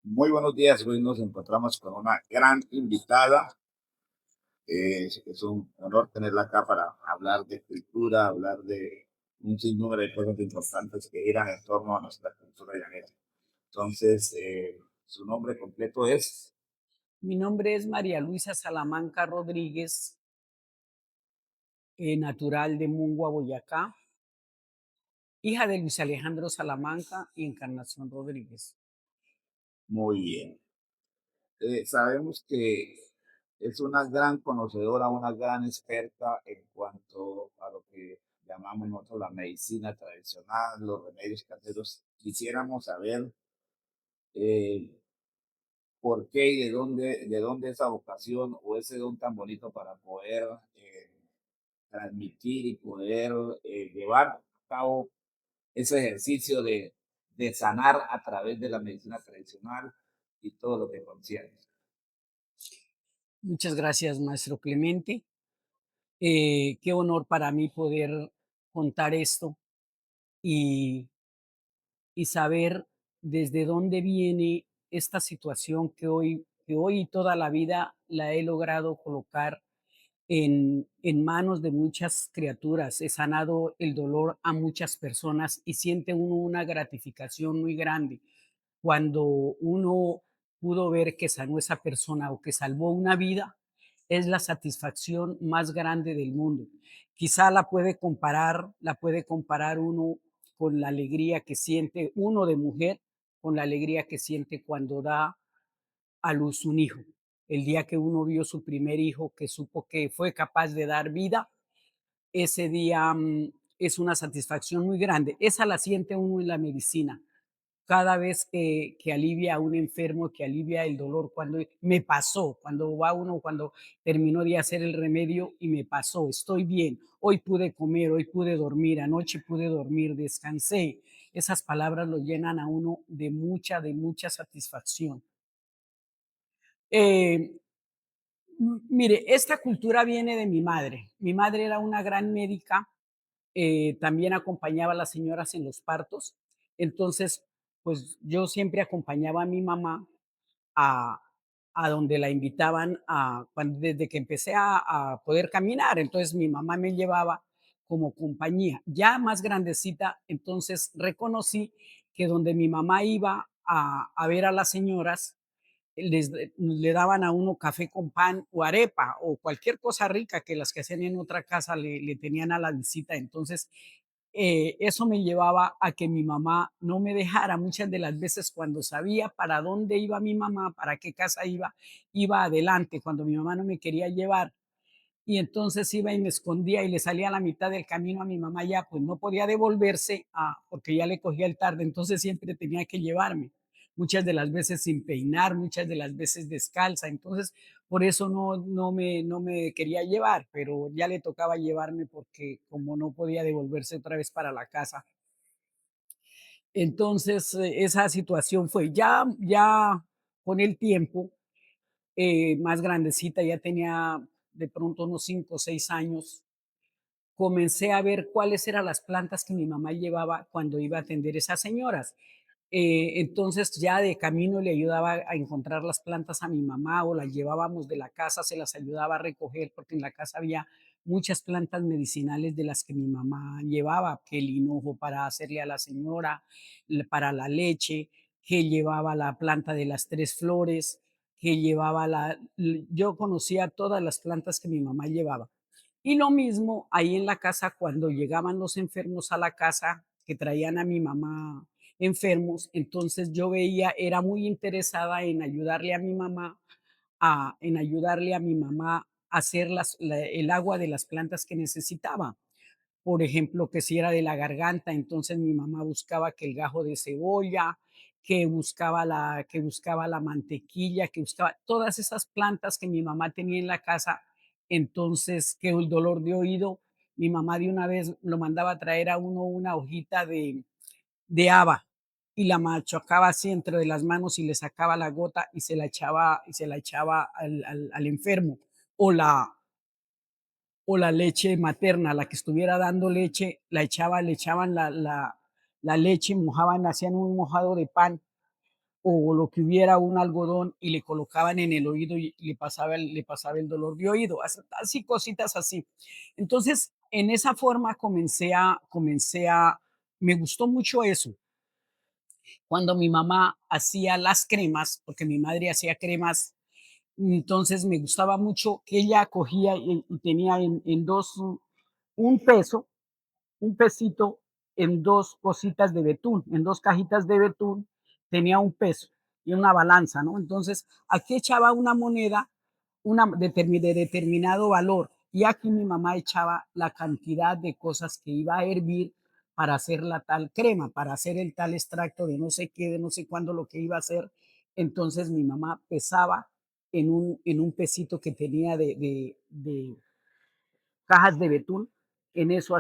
Muy buenos días. Hoy nos encontramos con una gran invitada. Es un honor tenerla acá para hablar de cultura, hablar de un sinnúmero de cosas importantes que giran en torno a nuestra cultura llanera. Entonces, su nombre completo es Mi nombre es María Luisa Salamanca Rodríguez, natural de Mungua, Boyacá, hija de Luis Alejandro Salamanca y Encarnación Rodríguez. muy bien. Sabemos que es una gran conocedora, una gran experta en cuanto a lo que llamamos nosotros la medicina tradicional, los remedios caseros. Quisiéramos saber eh, por qué y de dónde esa vocación o ese don tan bonito para poder transmitir y poder llevar a cabo ese ejercicio de sanar a través de la medicina tradicional y todo lo que concierne. Muchas gracias, maestro Clemente. Qué honor para mí poder contar esto y, y saber desde dónde viene esta situación que hoy y toda la vida la he logrado colocar en manos de muchas criaturas. He sanado el dolor a muchas personas y siente uno una gratificación muy grande cuando uno pudo ver que sanó esa persona o que salvó una vida. Es la satisfacción más grande del mundo. Quizá la puede comparar uno con la alegría que siente uno de mujer, con la alegría que siente cuando da a luz un hijo. El día que uno vio su primer hijo, que supo que fue capaz de dar vida, ese día es una satisfacción muy grande. Esa la siente uno en la medicina. Cada vez que alivia a un enfermo, que alivia el dolor, cuando me pasó, cuando terminó de hacer el remedio y me pasó, estoy bien, hoy pude comer, hoy pude dormir, anoche pude dormir, descansé. Esas palabras lo llenan a uno de mucha satisfacción. Eh, Mire, esta cultura viene de mi madre. Mi madre era una gran médica, también acompañaba a las señoras en los partos. Entonces, pues yo siempre acompañaba a mi mamá a, a donde la invitaban desde que empecé a poder caminar. Entonces mi mamá me llevaba como compañía. Ya más grandecita, entonces reconocí que donde mi mamá iba a ver a las señoras, le daban a uno café con pan o arepa o cualquier cosa rica que las que hacían en otra casa le tenían a la visita. Entonces, eso me llevaba a que mi mamá no me dejara muchas de las veces cuando sabía para dónde iba mi mamá, para qué casa iba, iba adelante. Cuando mi mamá no me quería llevar, y entonces iba y me escondía y le salía a la mitad del camino a mi mamá, ya pues no podía devolverse porque ya le cogía el tarde, entonces siempre tenía que llevarme, muchas de las veces sin peinar, muchas de las veces descalza. Entonces por eso no me quería llevar, pero ya le tocaba llevarme porque como no podía devolverse otra vez para la casa. Entonces esa situación fue ya con el tiempo, más grandecita, ya tenía de pronto unos 5 o 6 años. Comencé a ver cuáles eran las plantas que mi mamá llevaba cuando iba a atender esas señoras. Entonces ya de camino le ayudaba a encontrar las plantas a mi mamá o las llevábamos de la casa, se las ayudaba a recoger porque en la casa había muchas plantas medicinales de las que mi mamá llevaba, que el hinojo para hacerle a la señora, para la leche, que llevaba la planta de las tres flores, que llevaba yo conocía todas las plantas que mi mamá llevaba. Y lo mismo ahí en la casa cuando llegaban los enfermos a la casa que traían a mi mamá enfermos, entonces yo veía, era muy interesada en ayudarle a mi mamá a hacer el agua de las plantas que necesitaba. Por ejemplo, que si era de la garganta, entonces mi mamá buscaba que el gajo de cebolla, que buscaba la mantequilla, que buscaba todas esas plantas que mi mamá tenía en la casa. Entonces, que el dolor de oído, mi mamá de una vez lo mandaba a traer a uno una hojita de haba y la machacaba así entre las manos y le sacaba la gota y se la echaba al enfermo, o la leche materna, la que estuviera dando leche, le echaban la leche, mojaban, hacían un mojado de pan o lo que hubiera un algodón y le colocaban en el oído y le pasaba el dolor de oído, así cositas así. Entonces, en esa forma me gustó mucho eso. Cuando mi mamá hacía las cremas, porque mi madre hacía cremas, entonces me gustaba mucho que ella cogía y tenía en dos, un peso, un pesito en 2 cositas de betún, en 2 cajitas de betún, tenía un peso y una balanza, ¿no? Entonces, aquí echaba una moneda, de determinado valor, y aquí mi mamá echaba la cantidad de cosas que iba a hervir para hacer la tal crema, para hacer el tal extracto de no sé qué, de no sé cuándo, lo que iba a hacer. Entonces, mi mamá pesaba en un pesito que tenía de cajas de betún, en eso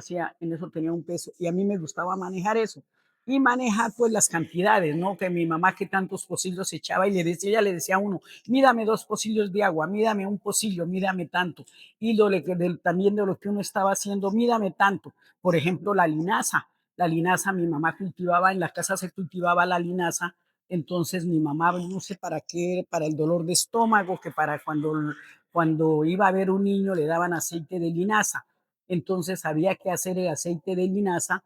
tenía un peso y a mí me gustaba manejar eso. Y manejar pues las cantidades, ¿no? Que mi mamá que tantos pocillos echaba y ella le decía a uno, mídame 2 pocillos de agua, mídame un pocillo, mídame tanto. Y también de lo que uno estaba haciendo, mídame tanto. Por ejemplo, la linaza mi mamá cultivaba, en la casa se cultivaba la linaza, entonces mi mamá, no sé para qué, para el dolor de estómago, que para cuando iba a ver un niño le daban aceite de linaza. Entonces había que hacer el aceite de linaza,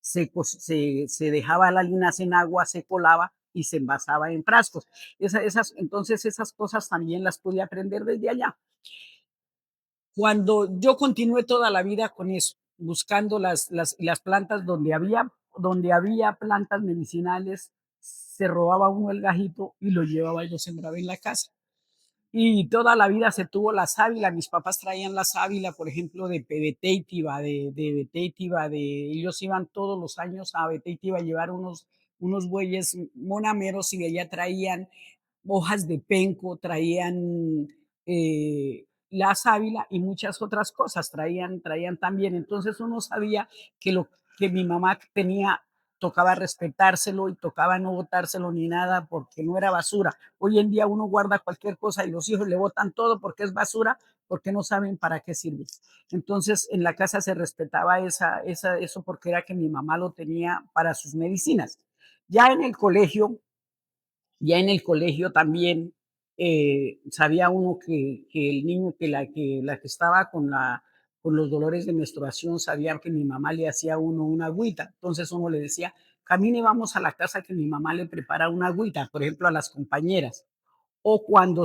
se dejaba la linaza en agua, se colaba y se envasaba en frascos. Entonces esas cosas también las pude aprender desde allá. Cuando yo continué toda la vida con eso, buscando las plantas donde había plantas medicinales, se robaba uno el gajito y lo llevaba y lo sembraba en la casa. Y toda la vida se tuvo la sábila. Mis papás traían la sábila, por ejemplo, de Teitiva, de Teitiva, ellos iban todos los años a Teitiva a llevar unos bueyes monameros y de allá traían hojas de penco, traían la sábila y muchas otras cosas traían también. Entonces uno sabía que lo que mi mamá tenía tocaba respetárselo y tocaba no botárselo ni nada porque no era basura. Hoy en día uno guarda cualquier cosa y los hijos le botan todo porque es basura, porque no saben para qué sirve. Entonces en la casa se respetaba eso porque era que mi mamá lo tenía para sus medicinas. Ya en el colegio ya en el colegio también sabía uno que el niño, la que estaba con los dolores de menstruación, sabía que mi mamá le hacía a uno una agüita. Entonces uno le decía, camine, vamos a la casa que mi mamá le prepara una agüita, por ejemplo, a las compañeras o cuando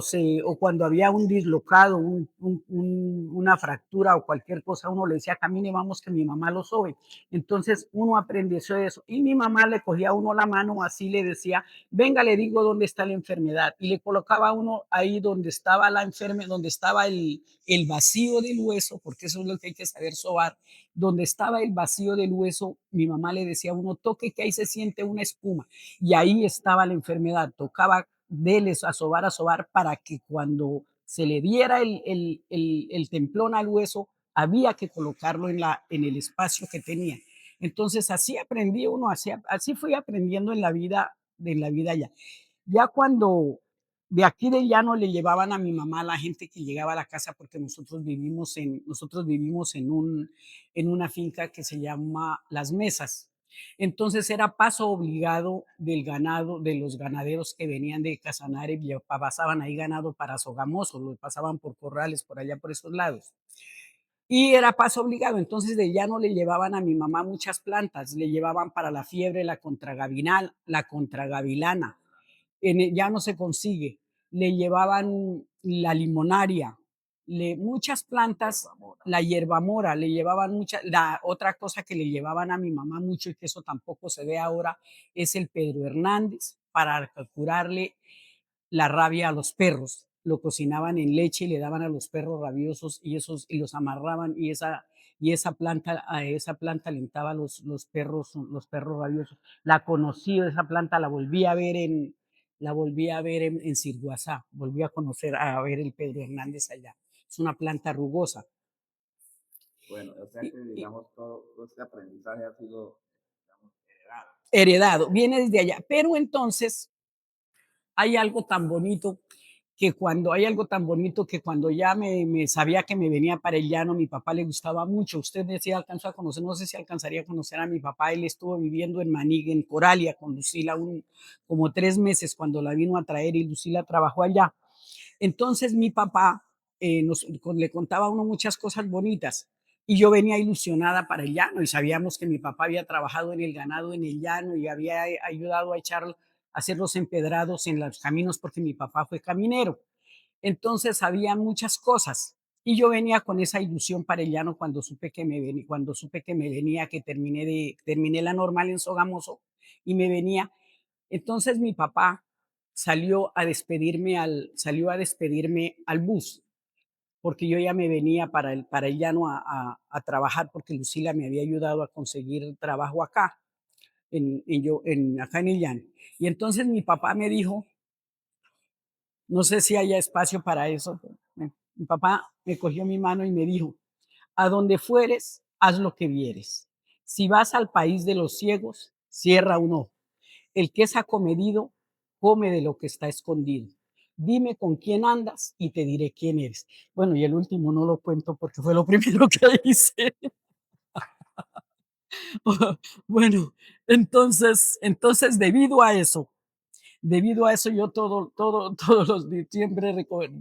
había un dislocado, una fractura o cualquier cosa, uno le decía, camine, vamos, que mi mamá lo sobe. Entonces uno aprendió eso. Y mi mamá le cogía a uno la mano, así le decía, venga, le digo dónde está la enfermedad. Y le colocaba a uno ahí donde estaba la enfermedad, donde estaba el vacío del hueso, porque eso es lo que hay que saber sobar. Donde estaba el vacío del hueso, mi mamá le decía a uno, toque que ahí se siente una espuma. Y ahí estaba la enfermedad. Tocaba deles a sobar, para que cuando se le diera el templón al hueso, había que colocarlo en el espacio que tenía. Entonces así aprendí uno, así fui aprendiendo en la vida ya. Ya cuando de aquí de llano le llevaban a mi mamá a la gente que llegaba a la casa, porque nosotros vivimos en una finca que se llama Las Mesas. Entonces era paso obligado del ganado, de los ganaderos que venían de Casanare, pasaban ahí ganado para Sogamoso, lo pasaban por corrales, por allá por esos lados. Y era paso obligado, entonces de llano le llevaban a mi mamá muchas plantas, le llevaban para la fiebre la contragavilana, ya no se consigue. Le llevaban la limonaria, muchas plantas, la hierbamora, le llevaban muchas. La otra cosa que le llevaban a mi mamá mucho y que eso tampoco se ve ahora es el Pedro Hernández para curarle la rabia a los perros. Lo cocinaban en leche y le daban a los perros rabiosos y los amarraban a esa planta alentaba a los perros rabiosos. La conocí, esa planta la volví a ver en Sirguasá, volví a conocer, a ver el Pedro Hernández allá. Es una planta rugosa. Bueno, o sea Y, que, y digamos, todo este aprendizaje ha sido, digamos, heredado. heredado, viene desde allá. Pero entonces hay algo tan bonito. que cuando hay algo tan bonito que cuando ya me sabía que me venía para el llano, mi papá le gustaba mucho. Usted decía, alcanzó a conocer, no sé si alcanzaría a conocer a mi papá. Él estuvo viviendo en Manig, en Coralia, con Lucila, como 3 meses cuando la vino a traer y Lucila trabajó allá. Entonces mi papá le contaba a uno muchas cosas bonitas y yo venía ilusionada para el llano y sabíamos que mi papá había trabajado en el ganado en el llano y había ayudado a a hacer los empedrados en los caminos porque mi papá fue caminero. Entonces había muchas cosas y yo venía con esa ilusión para el llano cuando supe que me venía, que terminé la normal en Sogamoso y me venía. Entonces mi papá salió a despedirme al bus, porque yo ya me venía para el llano a trabajar, porque Lucila me había ayudado a conseguir trabajo acá, acá en el llano. Y entonces mi papá me dijo, no sé si haya espacio para eso, pero mi papá me cogió mi mano y me dijo, a donde fueres, haz lo que vieres. Si vas al país de los ciegos, cierra un ojo. El que es acomedido, come de lo que está escondido. Dime con quién andas y te diré quién eres. Bueno, y el último no lo cuento porque fue lo primero que hice. Bueno, debido a eso yo todos los días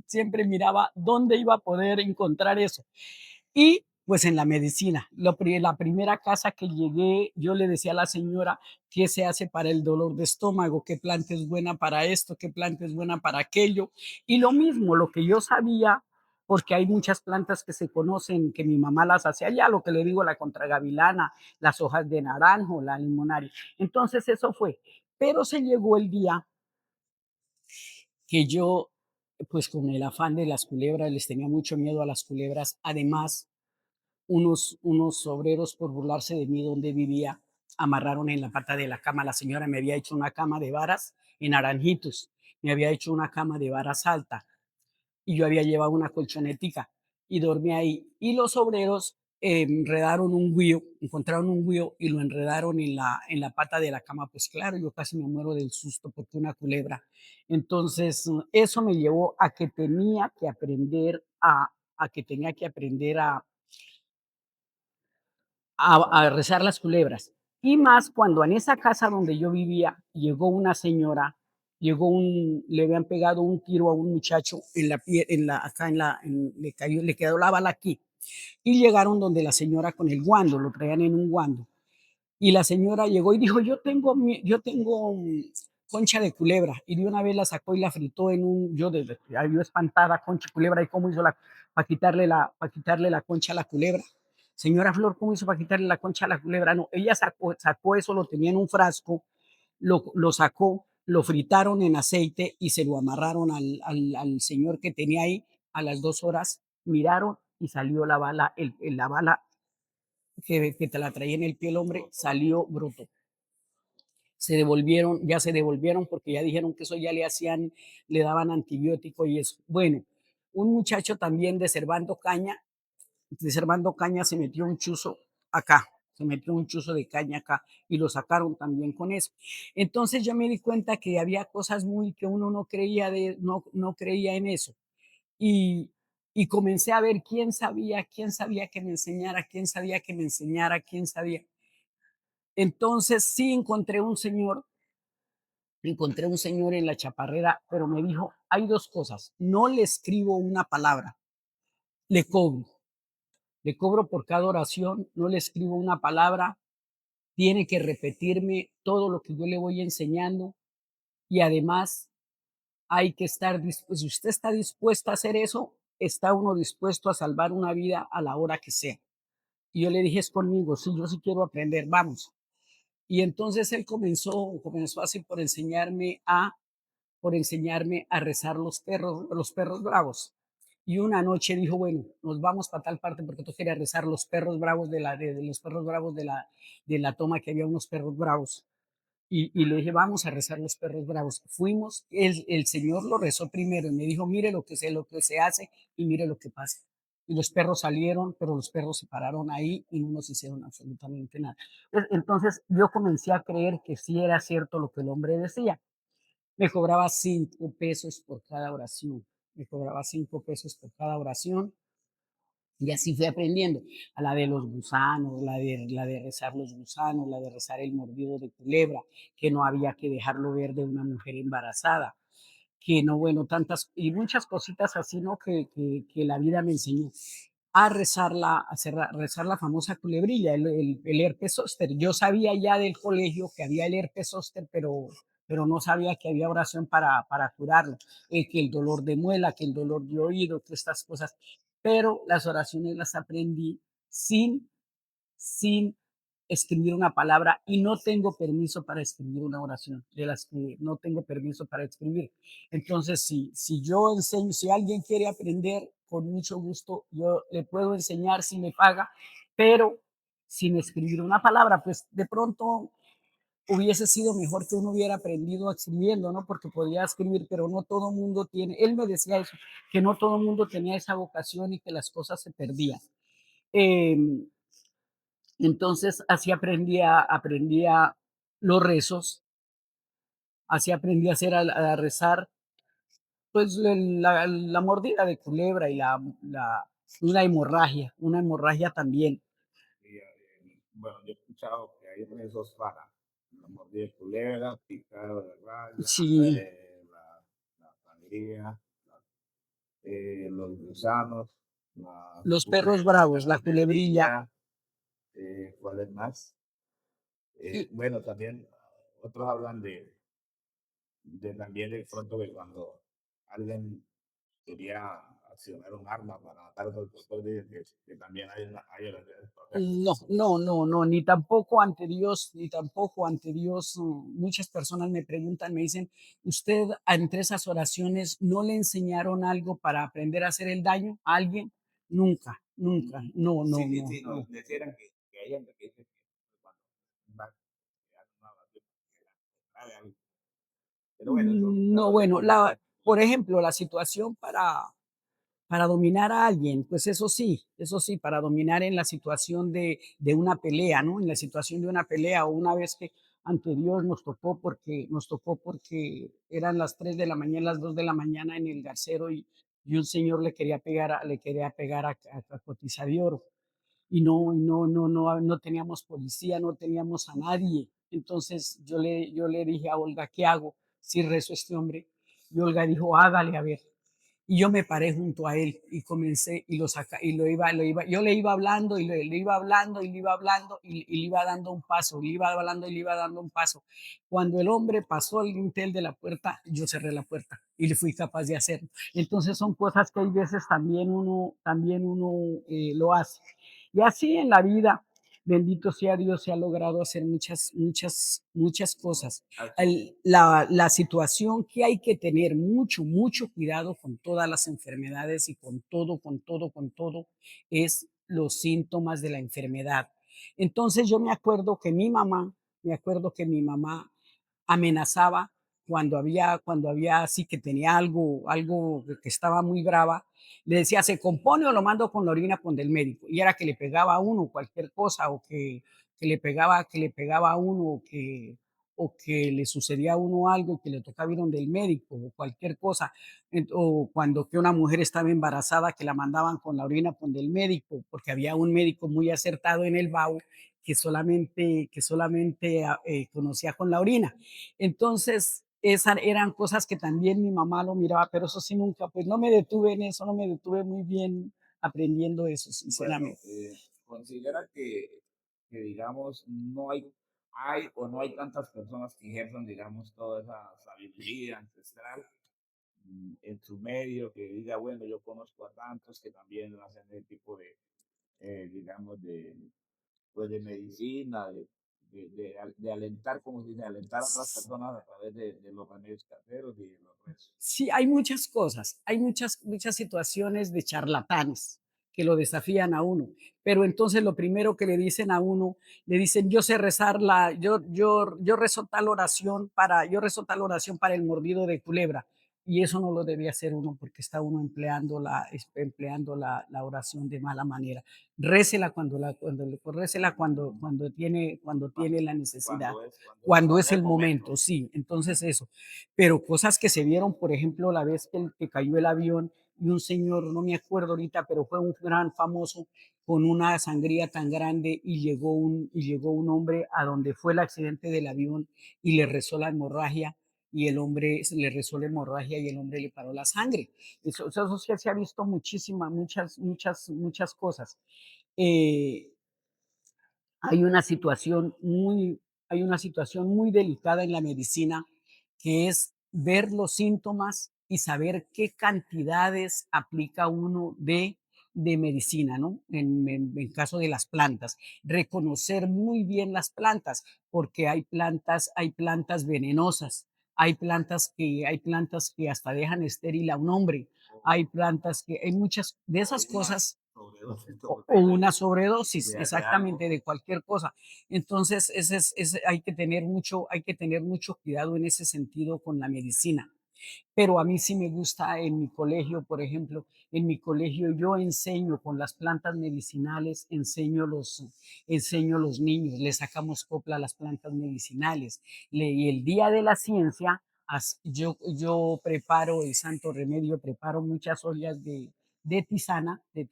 siempre miraba dónde iba a poder encontrar eso. Y pues en la medicina, la primera casa que llegué, yo le decía a la señora qué se hace para el dolor de estómago, qué planta es buena para esto, qué planta es buena para aquello. Y lo mismo, lo que yo sabía, porque hay muchas plantas que se conocen, que mi mamá las hace allá, lo que le digo, la contragavilana, las hojas de naranjo, la limonaria. Entonces eso fue. Pero se llegó el día que yo, pues con el afán de las culebras, les tenía mucho miedo a las culebras. Además, unos obreros, por burlarse de mí donde vivía, amarraron en la pata de la cama. La señora me había hecho una cama de varas en Naranjitos, me había hecho una cama de varas alta y yo había llevado una colchonetica y dormí ahí. Y los obreros enredaron un guío, encontraron un guío y lo enredaron en la pata de la cama. Pues claro, yo casi me muero del susto porque una culebra. Entonces, eso me llevó a que tenía que aprender a que tenía que aprender a rezar las culebras. Y más cuando en esa casa donde yo vivía llegó una señora, le habían pegado un tiro a un muchacho en la pie, acá le quedó la bala aquí. Y llegaron donde la señora con el guando, lo traían en un guando. Y la señora llegó y dijo, yo tengo concha de culebra. Y de una vez la sacó y la fritó yo espantada, concha de culebra, ¿y cómo hizo para quitarle la concha a la culebra? Señora Flor, ¿cómo hizo para quitarle la concha a la culebra? No, ella sacó eso, lo tenía en un frasco, lo sacó, lo fritaron en aceite y se lo amarraron al señor que tenía ahí. A las 2 horas miraron y salió la bala, la bala que te la traía en el pie el hombre, salió bruto. Ya se devolvieron porque ya dijeron que eso ya le daban antibiótico y eso. Bueno, un muchacho también de Servando Caña se metió un chuzo acá, se metió un chuzo de caña acá y lo sacaron también con eso. Entonces yo me di cuenta que había cosas muy que uno no creía en eso. Y, y comencé a ver quién sabía que me enseñara, quién sabía que me enseñara, quién sabía. Entonces sí encontré un señor en la chaparrera, pero me dijo, hay dos cosas, no le escribo una palabra, le cobro, le cobro por cada oración, no le escribo una palabra, tiene que repetirme todo lo que yo le voy enseñando y además hay que estar dispuesto, si usted está dispuesta a hacer eso, está uno dispuesto a salvar una vida a la hora que sea. Y yo le dije, es conmigo, sí, yo sí quiero aprender, vamos. Y entonces él comenzó así por enseñarme a rezar los perros bravos. Y una noche dijo, bueno, nos vamos para tal parte porque tú querías rezar los perros bravos de los perros bravos de la toma, que había unos perros bravos. Y le dije, vamos a rezar los perros bravos. Fuimos, el Señor lo rezó primero y me dijo, mire lo que se hace y mire lo que pasa. Y los perros salieron, pero los perros se pararon ahí y no nos hicieron absolutamente nada. Entonces yo comencé a creer que sí era cierto lo que el hombre decía. me cobraba 5 pesos por cada oración, me cobraba 5 pesos por cada oración. Y así fui aprendiendo, a la de los gusanos, la de rezar los gusanos, la de rezar el mordido de culebra, que no había que dejarlo ver de una mujer embarazada, que no, bueno, tantas y muchas cositas así, ¿no? Que la vida me enseñó a rezar la famosa culebrilla, el herpes zóster. Yo sabía ya del colegio que había el herpes zóster, pero no sabía que había oración para curarlo, que el dolor de muela, que el dolor de oído, que estas cosas. Pero las oraciones las aprendí sin escribir una palabra y no tengo permiso para escribir una oración, de las que no tengo permiso para escribir. Entonces, si yo enseño, si alguien quiere aprender, con mucho gusto, yo le puedo enseñar si me paga, pero sin escribir una palabra, pues de pronto hubiese sido mejor que uno hubiera aprendido escribiendo, ¿no? Porque podía escribir, pero no todo mundo tiene, él me decía eso, que no todo mundo tenía esa vocación y que las cosas se perdían. Eh, entonces, así aprendía los rezos, así aprendí a hacer a rezar, pues, la mordida de culebra y una hemorragia también. Y, bueno, yo he escuchado que hay rezos para la mordida de culebra, picado de raya, Sí, la sangría, los gusanos, la los perros bravos, la culebrilla, culebrilla, ¿cuál es más? y Bueno, también otros hablan también de pronto que cuando alguien quería accionar un arma para matar a otro, otros dicen que también hay oraciones no, proféticas. no, no, no, ni tampoco ante Dios, ni tampoco ante Dios. Muchas personas me preguntan, me dicen, ¿usted entre esas oraciones no le enseñaron algo para aprender a hacer el daño a alguien? Nunca, nunca, no, Sí, no, sí, no, sí, nos no. decían que hay gente que dice que cuando va a crear una oración, que sabe algo. Pero bueno, eso ya No, lo bueno, dejamos para por después. ejemplo, la situación para dominar a alguien, pues eso sí, para dominar en la situación de una pelea, ¿no? En la situación de una pelea o una vez que ante Dios nos tocó porque eran las 3 de la mañana, las 2 de la mañana en el Garcero y un señor le quería pegar a Cotiza de Oro y no teníamos policía, no teníamos a nadie. Entonces yo le dije a Olga, ¿qué hago si rezo a este hombre? Y Olga dijo, hágale a ver. Y yo me paré junto a él y comencé y yo le iba hablando y le iba hablando y le iba hablando y le iba dando un paso, le iba hablando y le iba dando un paso. Cuando el hombre pasó al dintel de la puerta, yo cerré la puerta y le fui capaz de hacerlo. Entonces son cosas que hay veces también uno lo hace. Y así en la vida, bendito sea Dios, se ha logrado hacer muchas, muchas, muchas cosas. Así, La situación que hay que tener mucho, mucho cuidado con todas las enfermedades y con todo, es los síntomas de la enfermedad. Entonces yo me acuerdo que mi mamá amenazaba cuando había así que tenía algo que estaba muy brava, le decía, ¿se compone o lo mando con la orina con del médico? Y era que le pegaba a uno cualquier cosa o que le pegaba a uno o que le sucedía a uno algo que le tocaba ir donde el médico o cualquier cosa. O cuando que una mujer estaba embarazada que la mandaban con la orina con del médico, porque había un médico muy acertado en el BAU que solamente conocía con la orina. Entonces, esas eran cosas que también mi mamá lo miraba, pero eso sí nunca, pues no me detuve en eso, no me detuve muy bien aprendiendo eso, bueno, sinceramente. considera que, digamos, hay o no hay tantas personas que ejerzan, digamos, toda esa sabiduría ancestral en su medio, que diga, bueno, yo conozco a tantos que también hacen ese tipo de, digamos, pues de medicina, de alentar, como se dice, alentar a otras personas a través de los remedios caseros y de los rezos. Sí, hay muchas cosas, hay muchas situaciones de charlatanes que lo desafían a uno, pero entonces lo primero que le dicen a uno, le dicen, yo rezo tal oración para el mordido de culebra. y eso no lo debe hacer uno porque está uno empleando la oración de mala manera. Récela récela cuando tiene la necesidad, cuando cuando está es en el el momento, momento. sí, entonces eso. Pero cosas que se vieron, por ejemplo, la vez que cayó el avión y un señor, no me acuerdo ahorita, pero fue un gran famoso con una sangría tan grande y llegó un hombre a donde fue el accidente del avión y le rezó la hemorragia y el hombre le rezó la hemorragia y el hombre le paró la sangre. Eso sí se ha visto muchas cosas. Eh, hay una situación muy, hay una situación muy delicada en la medicina que es ver los síntomas y saber qué cantidades aplica uno de medicina, ¿no? En caso de las plantas, reconocer muy bien las plantas, porque hay plantas venenosas, hay plantas que hasta dejan estéril a un hombre, hay plantas que, hay muchas de O esas una cosas sobredosis o de, una sobredosis, de algo. exactamente, de cualquier cosa. Entonces, hay que tener mucho cuidado en ese sentido con la medicina. Pero a mí sí me gusta en mi colegio, por ejemplo, en mi colegio yo enseño con las plantas medicinales, enseño los niños, les sacamos copla a las plantas medicinales. Y el día de la ciencia, yo preparo el santo remedio, preparo muchas ollas de tisana, de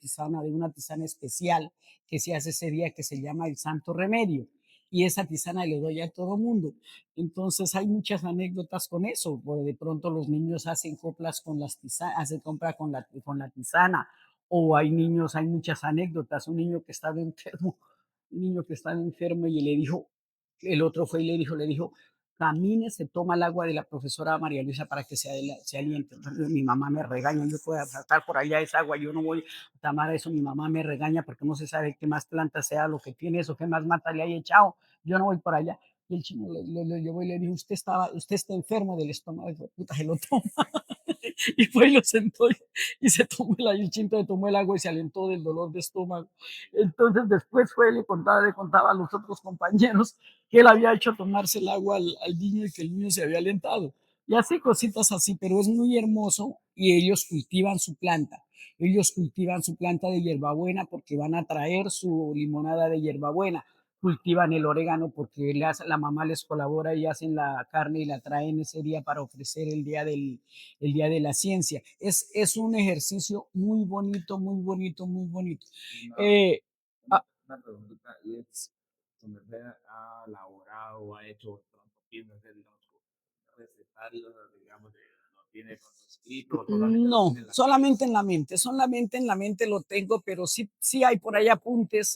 una tisana especial que se hace ese día que se llama el santo remedio. Y esa tisana le doy a todo mundo. Entonces hay muchas anécdotas con eso, porque de pronto los niños hacen coplas con las tisanas, hacen compra con la tisana, o hay niños, hay muchas anécdotas, un niño que estaba enfermo, un niño que estaba enfermo y le dijo, el otro fue y le dijo, camine, se toma el agua de la profesora María Luisa para que se aliente. Entonces, mi mamá me regaña, yo puedo sacar por allá esa agua, yo no voy a tomar eso, mi mamá me regaña porque no se sabe qué más planta sea lo que tiene eso, qué más mata le hay echado, yo no voy por allá. Y el chino le llevó y le dijo, usted está enfermo del estómago. Y dijo, puta, se lo toma. Y fue y lo sentó y se tomó el chinto, tomó el agua y se alentó del dolor de estómago. Entonces después fue y le contaba a los otros compañeros que él había hecho tomarse el agua al niño y que el niño se había alentado. Y así cositas así, pero es muy hermoso y ellos cultivan su planta. Ellos cultivan su planta de hierbabuena porque van a traer su limonada de hierbabuena, cultivan el orégano porque la mamá les colabora y hacen la carne y la traen ese día para ofrecer el día de la ciencia. Es un ejercicio muy bonito, muy bonito, muy bonito. Una, Eh, ah, una preguntita, y es, ¿su merced ha elaborado o ha hecho, de pronto piensa hacer, digamos, recetarios, digamos, lo tiene con su escrito o solamente lo no, tiene en la cabeza? solamente en la mente lo tengo, pero sí hay por ahí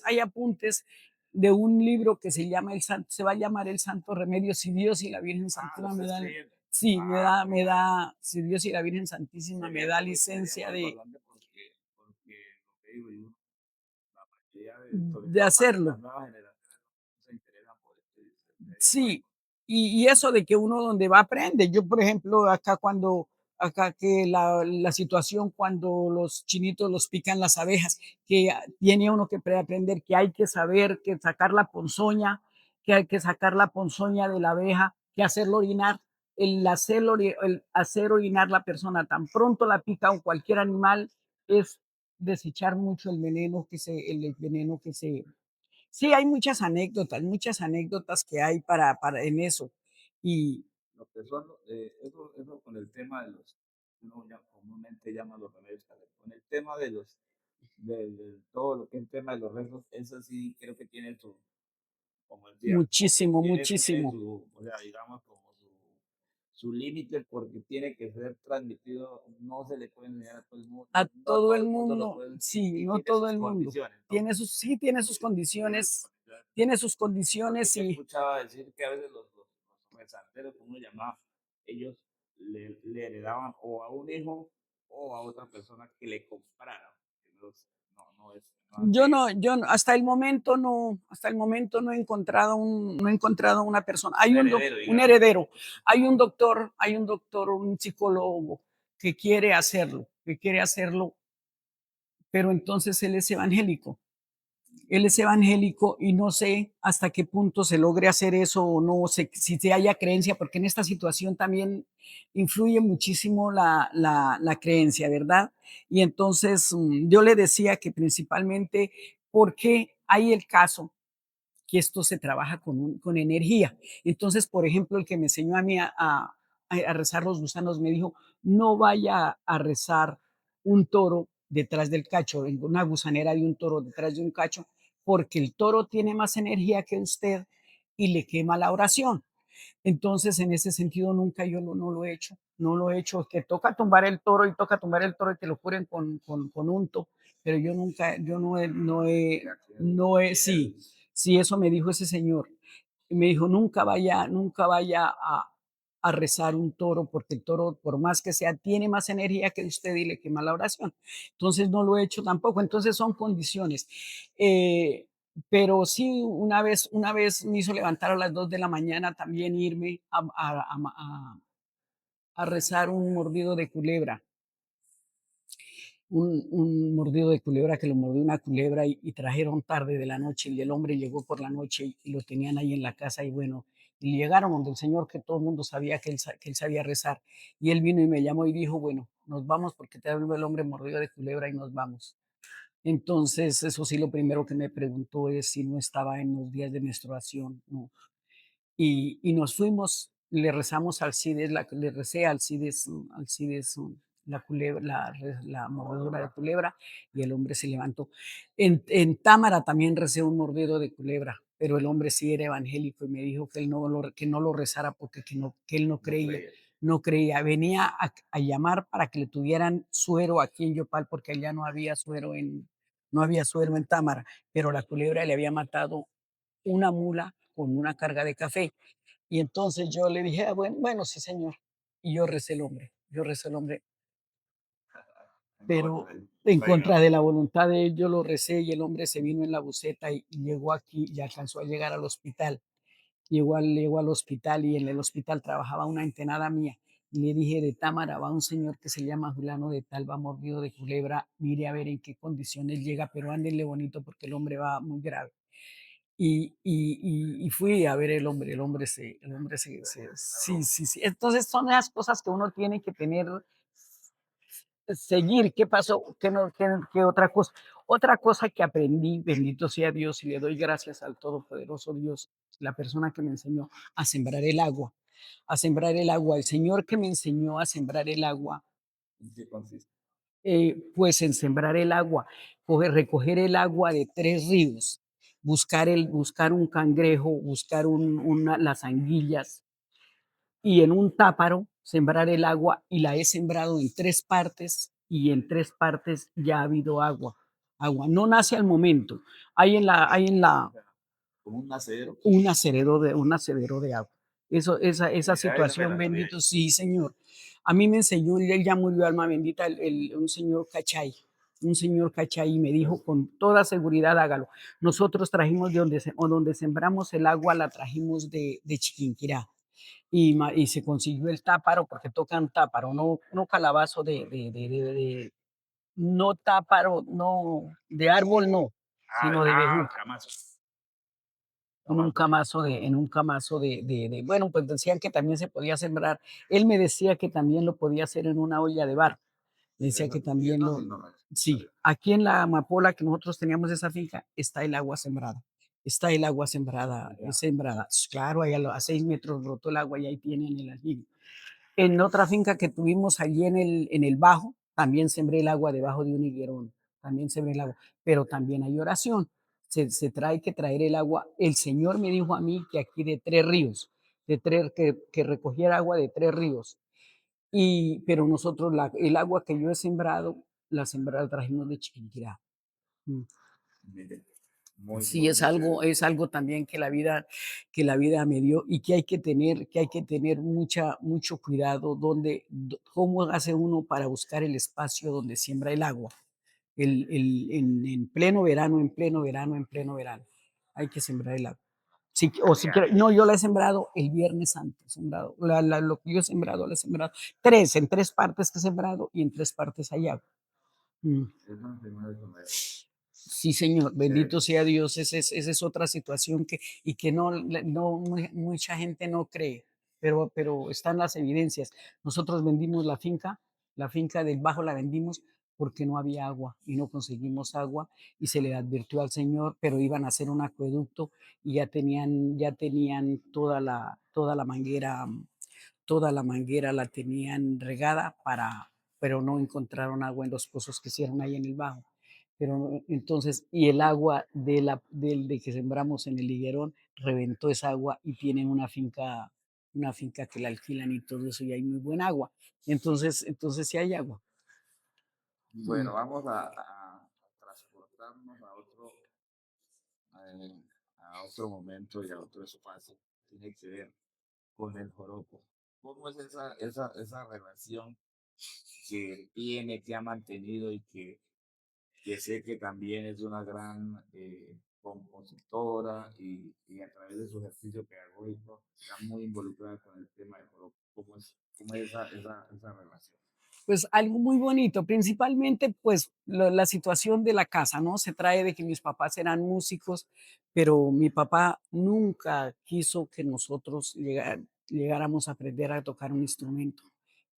hay apuntes de un libro que se va a llamar El Santo Remedio, si Dios y la Virgen Ah, lo Santísima está me dan, escribiendo. sí, Ah, si Dios y la Virgen Santísima qué me bien, da sería licencia muy importante porque lo que digo yo, la mayoría de, sobre de todo las hacerlo. nuevas generaciones no se interesan por este tipo de Sí, cosas. y eso de que uno donde va aprende. Yo, por ejemplo, acá que la situación cuando los chinitos los pican las abejas, que tiene uno que aprender que hay que saber que sacar la ponzoña, que hay que sacar la ponzoña de la abeja, que hacerlo orinar, el hacer orinar la persona tan pronto la pica o cualquier animal es desechar mucho el veneno que se. Sí, hay muchas anécdotas que hay para en eso. Y Lo que son, eso con el tema de los, uno comúnmente llama los remedios caseros. Con el tema de de todo lo que es el tema de los rezos, eso sí creo que tiene su, como decía, muchísimo, tiene muchísimo. su, o sea, digamos, como su límite, porque tiene que ser transmitido, no se le puede enseñar a todo el mundo, A no todo todo el el mundo lo mundo, puede, sí, y no tiene todo sus el mundo. condiciones, ¿no? Tiene sus condiciones. Tiene sus Porque condiciones yo y escuchaba decir que a veces los rezanderos, como uno llamaba, ellos le heredaban o a un hijo o a otra persona que le comprara. Entonces, no hace hasta el momento no he encontrado no he encontrado una persona. un heredero, Un digamos. heredero, hay un doctor, un psicólogo que quiere hacerlo, pero entonces él es evangélico. Él es evangélico y no sé hasta qué punto se logre hacer eso o no, sé si se haya creencia, porque en esta situación también influye muchísimo la creencia, ¿verdad? Y entonces yo le decía que principalmente porque hay el caso que esto se trabaja con energía. Entonces, por ejemplo, el que me enseñó a mí a rezar los gusanos me dijo, no vaya a rezar un toro detrás del cacho, en una gusanera de un toro detrás de un cacho, porque el toro tiene más energía que usted y le quema la oración. Entonces, en ese sentido, nunca yo no lo he hecho, no lo he hecho, que toca tumbar el toro y toca tumbar el toro y que lo curen con unto, pero yo nunca, yo no he, sí, sí, eso me dijo ese señor. Y me dijo, nunca vaya a rezar un toro, porque el toro, por más que sea, tiene más energía que usted y le quema la oración. Entonces, no lo he hecho tampoco. Entonces, son condiciones. Eh, pero sí, una vez me hizo levantar a las 2 de la mañana también irme a rezar un mordido de culebra, un mordido de culebra que lo mordió una culebra y trajeron tarde de la noche y el hombre llegó por la noche y lo tenían ahí en la casa y bueno, y llegaron donde el Señor que todo el mundo sabía que él sabía rezar y él vino y me llamó y dijo, bueno, nos vamos porque te habló el hombre mordido de culebra y nos vamos. Entonces, eso sí, lo primero que me preguntó es si no estaba en los días de menstruación, ¿no? Y nos fuimos, le rezamos Alcides, le recé a Alcides, la culebra, la mordedura de culebra, y el hombre se levantó. En Támara también recé un mordido de culebra, pero el hombre sí era evangélico y me dijo que no lo rezara porque que él no No creía, creer. no creía. Venía a llamar para que le tuvieran suero aquí en Yopal, porque allá no había suero en Támara, pero la culebra le había matado una mula con una carga de café. Y entonces yo le dije: bueno, bueno, sí, señor. Y yo recé el hombre, En contra pero del en suegro. contra de la voluntad de él, yo lo recé y el hombre se vino en la buseta y llegó aquí y alcanzó a llegar al hospital. Llegó al hospital y en el hospital trabajaba una entenada mía. Y le dije: de Támara va un señor que se llama Fulano de Tal, va mordido de culebra, mire a ver en qué condiciones llega, pero ándenle bonito porque el hombre va muy grave. Y fui a ver el hombre sí, sí, sí. Entonces, son las cosas que uno tiene que tener, seguir. ¿Qué pasó? ¿Qué no qué otra cosa? Otra cosa que aprendí, bendito sea Dios, y le doy gracias al todopoderoso Dios, la persona que me enseñó a sembrar el agua, el Señor que me enseñó a sembrar el agua, ¿En qué consiste? pues en sembrar el agua, recoger el agua de 3 ríos, buscar un cangrejo, buscar las anguillas y en un táparo sembrar el agua y la he sembrado en 3 partes y en 3 partes ya ha habido agua. Agua no nace al momento. Hay en la O sea, como un nacero. un acedero de agua. Esa Ya es situación, verdadero. bendito, sí, Señor. A mí me enseñó, él ya murió, alma bendita, un señor Cachay, y me dijo Entonces, con toda seguridad, hágalo. Nosotros trajimos donde sembramos el agua, la trajimos de Chiquinquirá. Y se consiguió el táparo, porque tocan táparo, no calabazo no táparo, no, de árbol no, sino de bejuco. Camacho. Camacho. En un camazo bueno, pues decían que también se podía sembrar. Él me decía que también lo podía hacer en una olla de barro. Me decía que Y también entonces no, sí, aquí en la amapola que nosotros teníamos esa finca, está el agua sembrada. Está el agua sembrada, ya, sembrada. Claro, ahí a 6 metros brotó el agua y ahí tienen el aljibe. En otra finca que tuvimos allí en el Bajo, también sembré el agua debajo de un higuerón, también sembré el agua, pero también hay oración. Se trae que traer el agua. El Señor me dijo a mí que aquí de 3 ríos, que recogiera agua de 3 ríos. Pero nosotros, el agua que yo he sembrado, la trajimos de Chiquinquirá. Mm. mire, muy, Sí, muy, es muy algo, chévere. es algo también que la vida me dio y que hay que tener mucho cuidado cómo hace uno para buscar el espacio donde siembra el agua. En pleno verano, en pleno verano, en pleno verano. Hay que sembrar el agua. Si quiere, no, yo la he sembrado el Viernes Santo, he sembrado, lo que yo he sembrado, la he sembrado en 3 partes que he sembrado y en 3 partes hay agua. Mm. Es una enfermedad de comer. Sí, señor, Eh, bendito sea Dios. Esa es otra situación que no mucha gente no cree, pero están las evidencias. Nosotros vendimos la finca del Bajo la vendimos porque no había agua y no conseguimos agua y se le advirtió al Señor, pero iban a hacer un acueducto y ya tenían toda la manguera la tenían regada pero no encontraron agua en los pozos que hicieron ahí en el Bajo. Pero entonces, y el agua de que sembramos en el higuerón reventó esa agua y tienen una finca que la alquilan y todo eso, y hay muy buen agua. Entonces sí hay agua. Mm. bueno, vamos a transportarnos eh, a otro momento y a otro espacio. Tiene que ver con el joropo. ¿Cómo es esa relación que tiene, que ha mantenido y que sé que también es una gran compositora y a través de su ejercicio pedagógico está muy involucrada con el tema del joropo? ¿Cómo es esa relación? Pues algo muy bonito, principalmente pues la situación de la casa, ¿no? Se trae de que mis papás eran músicos, pero mi papá nunca quiso que nosotros llegáramos a aprender a tocar un instrumento,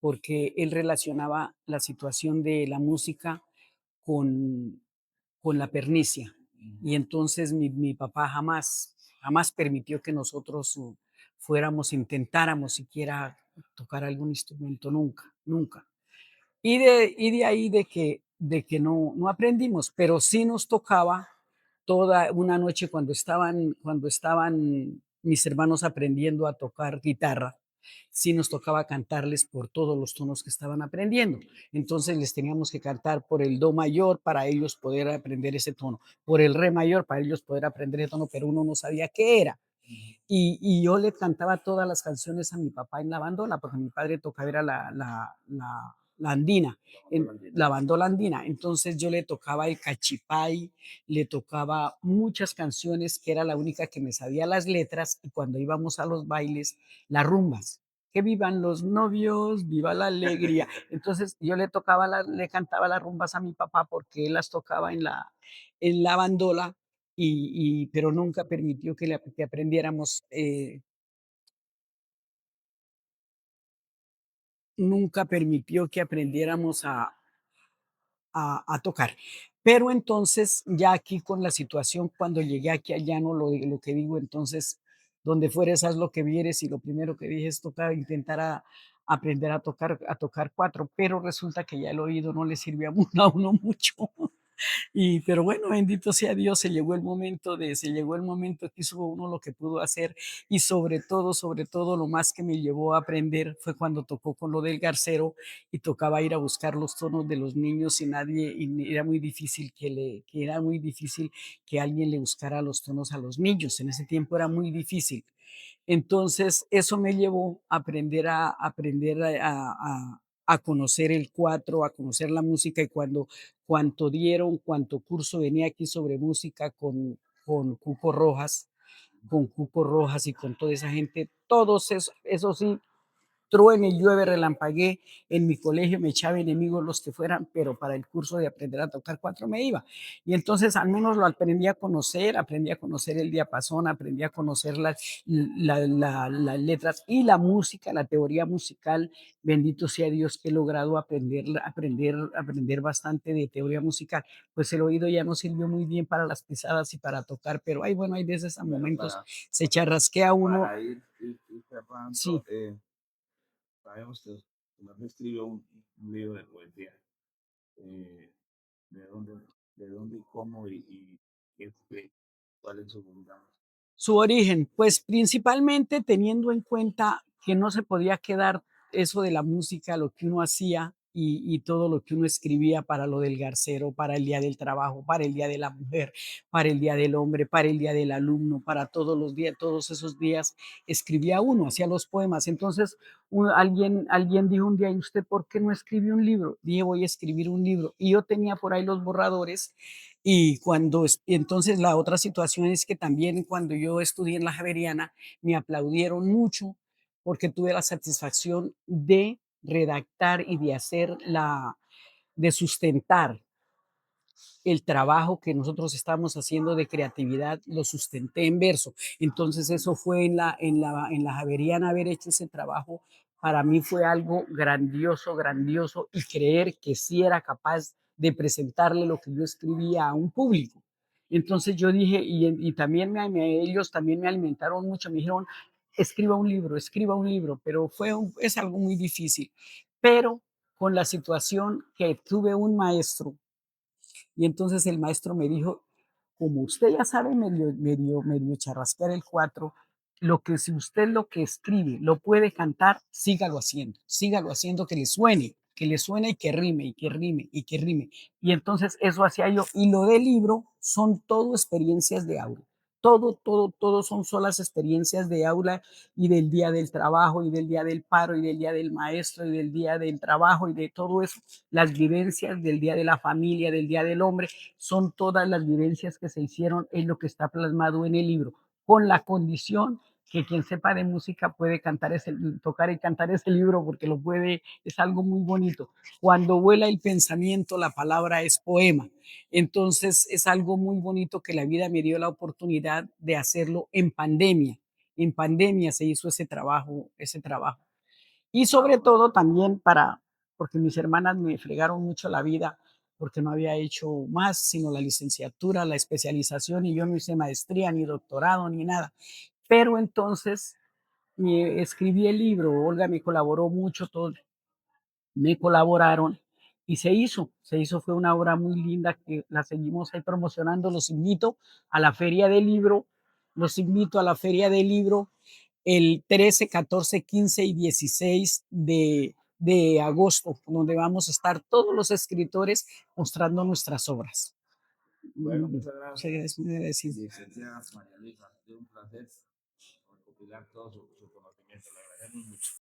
porque él relacionaba la situación de la música con, con la pernicia. Ujú. Y entonces mi papá jamás permitió que nosotros intentáramos siquiera tocar algún instrumento, nunca, nunca. Y de ahí de que no aprendimos, pero sí nos tocaba toda una noche cuando estaban mis hermanos aprendiendo a tocar guitarra, sí nos tocaba cantarles por todos los tonos que estaban aprendiendo. Entonces les teníamos que cantar por el do mayor para ellos poder aprender ese tono, por el re mayor para ellos poder aprender ese tono, pero uno no sabía qué era. Ujú. Y yo le cantaba todas las canciones a mi papá en la bandola, porque mi padre tocaba era la andina, La bandola andina. la bandola andina. Entonces yo le tocaba el cachipay, le tocaba muchas canciones que era la única que me sabía las letras, y cuando íbamos a los bailes, las rumbas. Que vivan los novios, viva la alegría. Entonces yo le cantaba las rumbas a mi papá porque él las tocaba en la bandola, pero nunca permitió que aprendiéramos, nunca permitió que aprendiéramos a tocar. Pero entonces, ya aquí con la situación, cuando llegué aquí a Llano, lo que digo, entonces, donde fueres, haz lo que vieres, y lo primero que dije es intentar aprender a tocar cuatro, pero resulta que ya el oído no le sirve a a uno mucho. Pero bueno, bendito sea Dios, se llegó el momento que hizo uno lo que pudo hacer, y sobre todo, lo más que me llevó a aprender fue cuando tocó con lo del garcero y tocaba ir a buscar los tonos de los niños, y era muy difícil que alguien le buscara los tonos a los niños. En ese tiempo era muy difícil. Entonces, eso me llevó a conocer el cuatro, a conocer la música, y cuanto curso venía aquí sobre música con Cuco Rojas, y con toda esa gente, todos eso sí, truene, llueve, relampaguee, en mi colegio me echaba enemigos los que fueran, pero para el curso de aprender a tocar cuatro me iba. Y entonces al menos lo aprendí a conocer el diapasón, aprendí a conocer las letras y la música, la teoría musical. Bendito sea Dios que he logrado aprender bastante de teoría musical. Pues el oído ya no sirvió muy bien para las pisadas y para tocar, pero ay, bueno, hay veces a Bueno, momentos se charrasquea uno. para ir cerrando, Sí. sabemos que usted escribió un libro de poesía. eh, ¿De dónde, de dónde y cómo y cuál es su, digamos? Su origen, pues principalmente teniendo en cuenta que no se podía quedar eso de la música, lo que uno hacía y todo lo que uno escribía para lo del garcero, para el día del trabajo, para el día de la mujer, para el día del hombre, para el día del alumno, para todos los días, todos esos días escribía uno, hacía los poemas. Entonces, alguien dijo un día: ¿y usted por qué no escribe un libro? Dije: voy a escribir un libro. Y yo tenía por ahí los borradores. Entonces la otra situación es que también cuando yo estudié en la Javeriana me aplaudieron mucho porque tuve la satisfacción de redactar y de sustentar el trabajo que nosotros estábamos haciendo de creatividad lo sustenté en verso. Entonces eso fue en la Javeriana haber hecho ese trabajo, para mí fue algo grandioso, grandioso, y creer que sí era capaz de presentarle lo que yo escribía a un público. Entonces yo dije, y también ellos también me alimentaron mucho, me dijeron, escriba un libro, pero es algo muy difícil. Pero con la situación que tuve un maestro y entonces el maestro me dijo, como usted ya sabe medio charrasquear el 4, lo que si usted lo que escribe lo puede cantar, sígalo haciendo que le suene y que rime, y que rime, y que rime. Y entonces eso hacía yo. Y lo del libro son todo experiencias de aula. Todo, todo, todo son solas experiencias de aula y del día del trabajo y del día del paro y del día del maestro y del día del trabajo y de todo eso. Las vivencias del día de la familia, del día del hombre, son todas las vivencias que se hicieron en lo que está plasmado en el libro, con la condición que quien sepa de música puede tocar y cantar ese libro porque lo puede, es algo muy bonito. Cuando vuela el pensamiento, la palabra es poema. Entonces es algo muy bonito que la vida me dio la oportunidad de hacerlo en pandemia. En pandemia se hizo ese trabajo, ese trabajo. Y sobre todo también porque mis hermanas me fregaron mucho la vida, porque no había hecho más, sino la licenciatura, la especialización, y yo no hice maestría, ni doctorado, ni nada. Pero entonces escribí el libro, Olga me colaboró mucho, todos me colaboraron y fue una obra muy linda que la seguimos ahí promocionando. Los invito a la Feria del Libro, los invito a la Feria del Libro el 13, 14, 15 y 16 de agosto, donde vamos a estar todos los escritores mostrando nuestras obras. Bueno, Mm, muchas sí, gracias, muy agradecido. licenciada María Luisa. Ha sido un placer recopilar todo su conocimiento. Le agradecemos mucho.